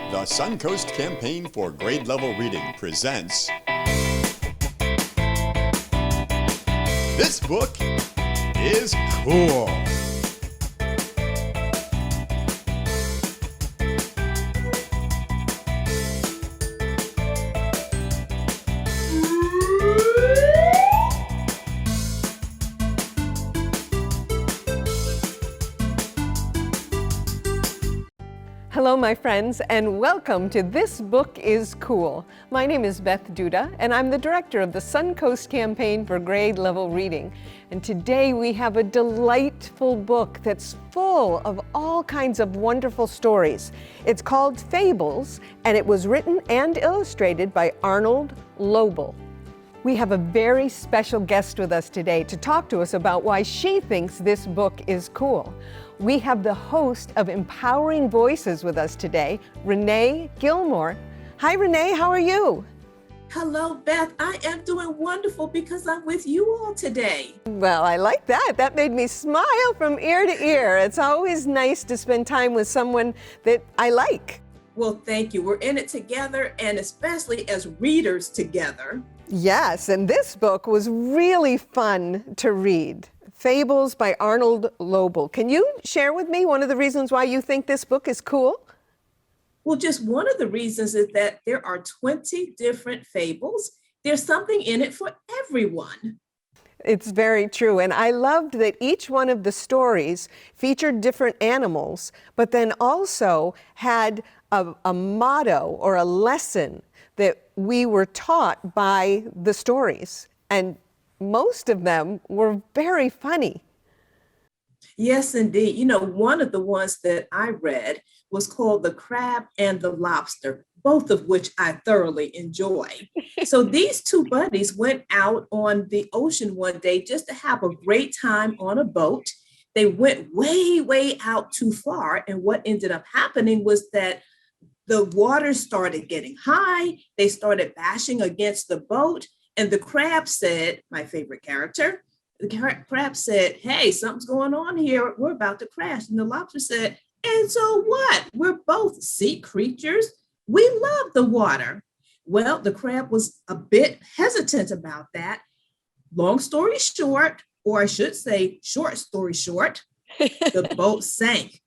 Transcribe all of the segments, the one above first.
The Suncoast Campaign for Grade Level Reading presents This Book is Cool. Hello, my friends, and welcome to This Book is Cool. My name is Beth Duda, and I'm the director of the Suncoast Campaign for Grade Level Reading. And today we have a delightful book that's full of all kinds of wonderful stories. It's called Fables, and it was written and illustrated by Arnold Lobel. We have a very special guest with us today to talk to us about why she thinks this book is cool. We have the host of Empowering Voices with us today, Renée Gilmore. Hi, Renée, how are you? Hello, Beth. I am doing wonderful because I'm with you all today. Well, I like that. That made me smile from ear to ear. It's always nice to spend time with someone that I like. Well, thank you. We're in it together, and especially as readers together. Yes, and this book was really fun to read. Fables by Arnold Lobel. Can you share with me one of the reasons why you think this book is cool? Well, just one of the reasons is that there are 20 different fables. There's something in it for everyone. It's very true. And I loved that each one of the stories featured different animals, but then also had a motto or a lesson that we were taught by the stories. And most of them were very funny. Yes, indeed. You know, one of the ones that I read was called The Crab and the Lobster, both of which I thoroughly enjoy. So these two buddies went out on the ocean one day just to have a great time on a boat. They went way, way out too far. And what ended up happening was that the water started getting high. They started bashing against the boat. And the crab said, my favorite character, the crab said, hey, something's going on here. We're about to crash. And the lobster said, and so what? We're both sea creatures. We love the water. Well, the crab was a bit hesitant about that. Long story short, or I should say short story short, the boat sank.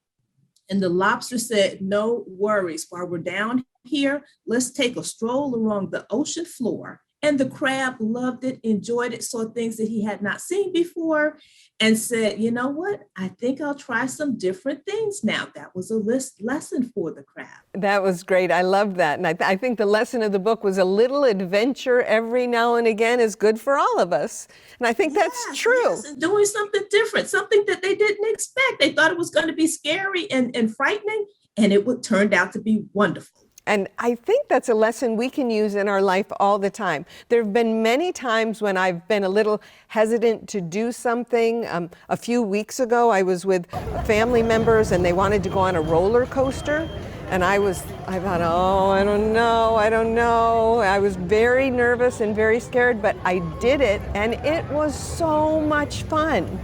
And the lobster said, no worries. While we're down here, let's take a stroll along the ocean floor. And the crab loved it, enjoyed it, saw things that he had not seen before, and said, you know what? I think I'll try some different things now. That was a lesson for the crab. That was great. I loved that. And I think the lesson of the book was a little adventure every now and again is good for all of us. And I think that's true. Yes, and doing something different, something that they didn't expect. They thought it was going to be scary and frightening, and it turned out to be wonderful. And I think that's a lesson we can use in our life all the time. There have been many times when I've been a little hesitant to do something. A few weeks ago, I was with family members and they wanted to go on a roller coaster. And I thought, oh, I don't know. I was very nervous and very scared, but I did it and it was so much fun.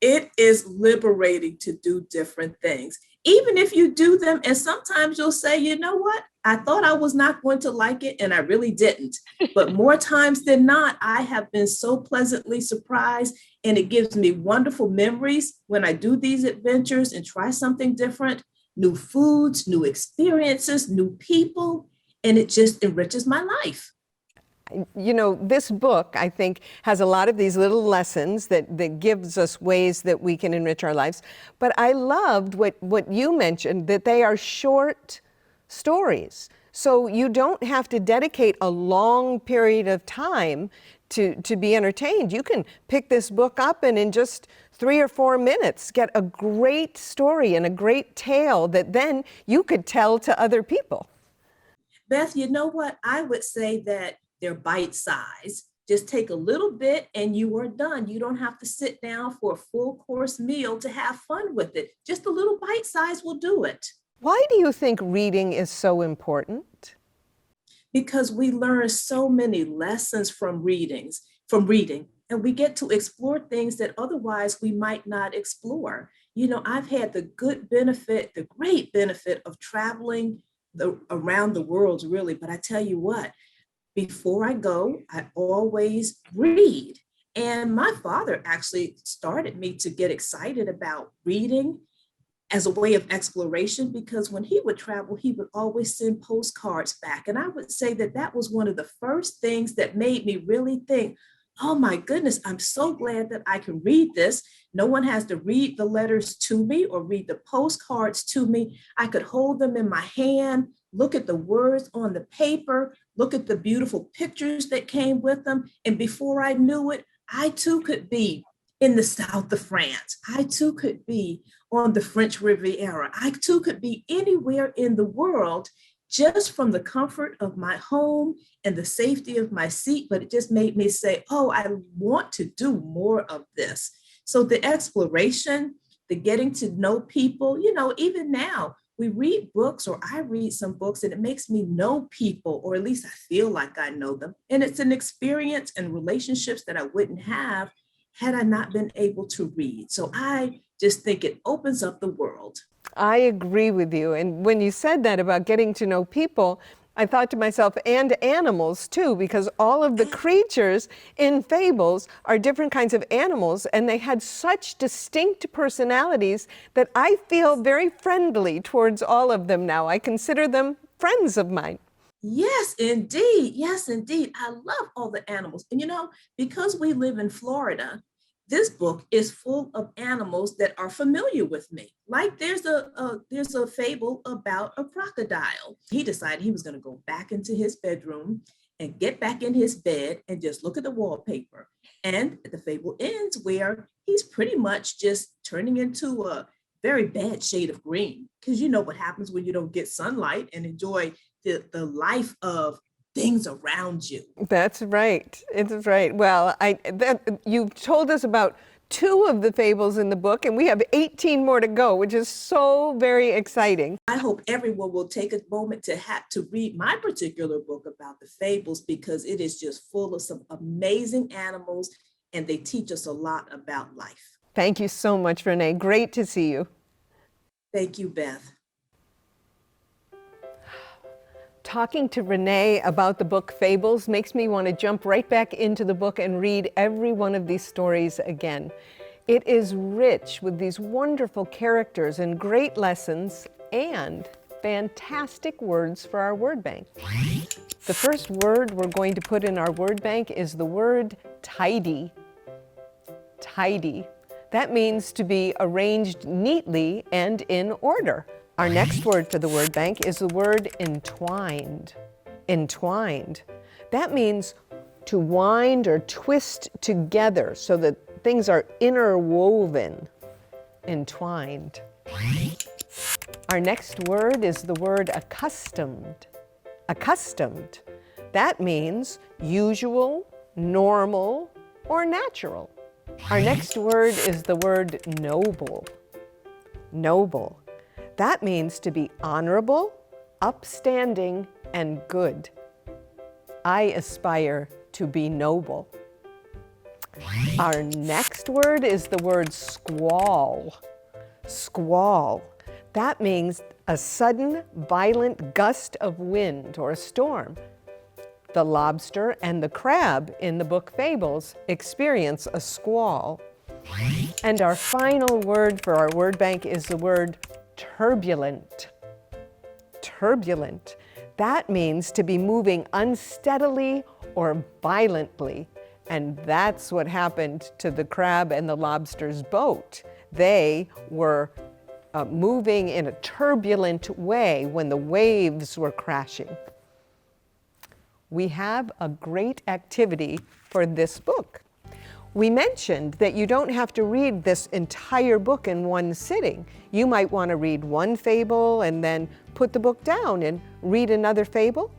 It is liberating to do different things, even if you do them. And sometimes you'll say, you know what? I thought I was not going to like it, and I really didn't. But more times than not, I have been so pleasantly surprised, and it gives me wonderful memories when I do these adventures and try something different, new foods, new experiences, new people, and it just enriches my life. You know, this book, I think, has a lot of these little lessons that gives us ways that we can enrich our lives. But I loved what you mentioned, that they are short stories. So you don't have to dedicate a long period of time to be entertained. You can pick this book up and in just 3 or 4 minutes get a great story and a great tale that then you could tell to other people. Beth, you know what? I would say that they're bite-sized. Just take a little bit and you are done. You don't have to sit down for a full course meal to have fun with it. Just a little bite size will do it. Why do you think reading is so important? Because we learn so many lessons from reading, and we get to explore things that otherwise we might not explore. You know, I've had the great benefit of traveling around the world, really. But I tell you what, before I go, I always read. And my father actually started me to get excited about reading as a way of exploration, because when he would travel, he would always send postcards back. And I would say that that was one of the first things that made me really think, oh my goodness, I'm so glad that I can read this. No one has to read the letters to me or read the postcards to me. I could hold them in my hand, look at the words on the paper, look at the beautiful pictures that came with them. And before I knew it, I too could be in the south of France. I too could be on the French Riviera. I too could be anywhere in the world just from the comfort of my home and the safety of my seat. But it just made me say, oh, I want to do more of this. So the exploration, the getting to know people, even now, we read books, or I read some books, and it makes me know people, or at least I feel like I know them. And it's an experience and relationships that I wouldn't have had I not been able to read. So I just think it opens up the world. I agree with you. And when you said that about getting to know people, I thought to myself, and animals too, because all of the creatures in Fables are different kinds of animals, and they had such distinct personalities that I feel very friendly towards all of them now. I consider them friends of mine. Yes, indeed. Yes, indeed. I love all the animals. And because we live in Florida, this book is full of animals that are familiar with me. Like there's a fable about a crocodile. He decided he was going to go back into his bedroom and get back in his bed and just look at the wallpaper. And the fable ends where he's pretty much just turning into a very bad shade of green, because you know what happens when you don't get sunlight and enjoy the life of things around you. That's right. It's right. Well, you've told us about 2 of the fables in the book, and we have 18 more to go, which is so very exciting. I hope everyone will take a moment to read my particular book about the fables, because it is just full of some amazing animals, and they teach us a lot about life. Thank you so much, Renee. Great to see you. Thank you, Beth. Talking to Renee about the book Fables makes me want to jump right back into the book and read every one of these stories again. It is rich with these wonderful characters and great lessons and fantastic words for our word bank. The first word we're going to put in our word bank is the word tidy. Tidy. That means to be arranged neatly and in order. Our next word for the word bank is the word entwined. Entwined. That means to wind or twist together so that things are interwoven. Entwined. Our next word is the word accustomed. Accustomed. That means usual, normal, or natural. Our next word is the word noble. Noble. That means to be honorable, upstanding, and good. I aspire to be noble. Our next word is the word squall. Squall. That means a sudden, violent gust of wind or a storm. The lobster and the crab in the book Fables experience a squall. And our final word for our word bank is the word turbulent. Turbulent. That means to be moving unsteadily or violently. And that's what happened to the crab and the lobster's boat. They were moving in a turbulent way when the waves were crashing. We have a great activity for this book. We mentioned that you don't have to read this entire book in one sitting. You might want to read one fable and then put the book down and read another fable.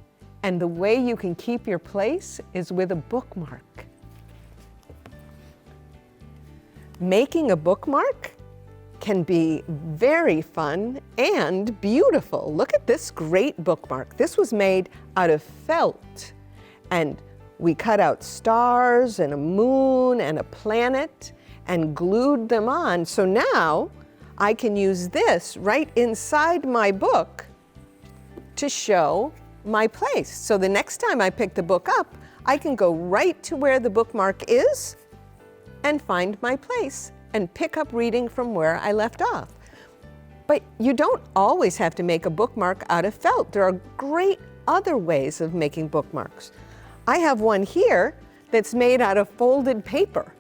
And the way you can keep your place is with a bookmark. Making a bookmark can be very fun and beautiful. Look at this great bookmark. This was made out of felt, and we cut out stars and a moon and a planet and glued them on. So now I can use this right inside my book to show my place. So the next time I pick the book up, I can go right to where the bookmark is and find my place and pick up reading from where I left off. But you don't always have to make a bookmark out of felt. There are great other ways of making bookmarks. I have one here that's made out of folded paper.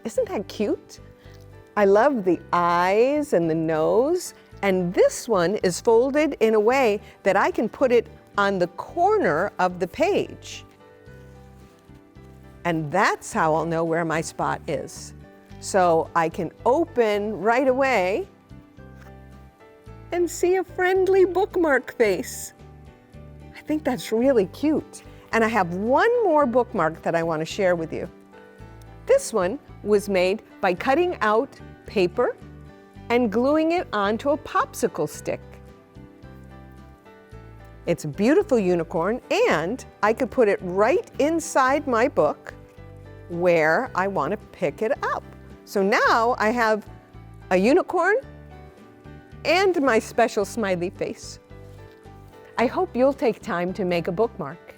Isn't that cute? I love the eyes and the nose, and this one is folded in a way that I can put it on the corner of the page. And that's how I'll know where my spot is. So I can open right away and see a friendly bookmark face. I think that's really cute. And I have one more bookmark that I want to share with you. This one was made by cutting out paper and gluing it onto a popsicle stick. It's a beautiful unicorn, and I could put it right inside my book where I want to pick it up. So now I have a unicorn and my special smiley face. I hope you'll take time to make a bookmark.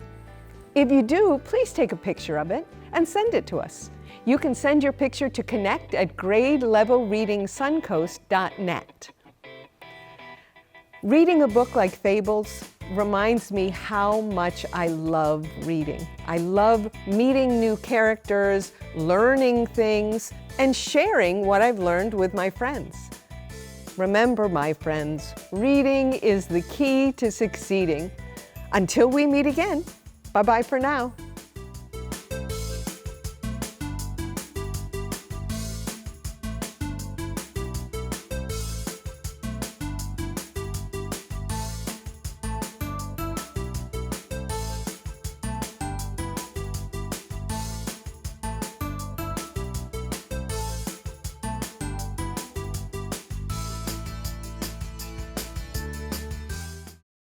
If you do, please take a picture of it and send it to us. You can send your picture to connect@gradelevelreadingsuncoast.net. Reading a book like Fables reminds me how much I love reading. I love meeting new characters, learning things, and sharing what I've learned with my friends. Remember, my friends, reading is the key to succeeding. Until we meet again, bye-bye for now.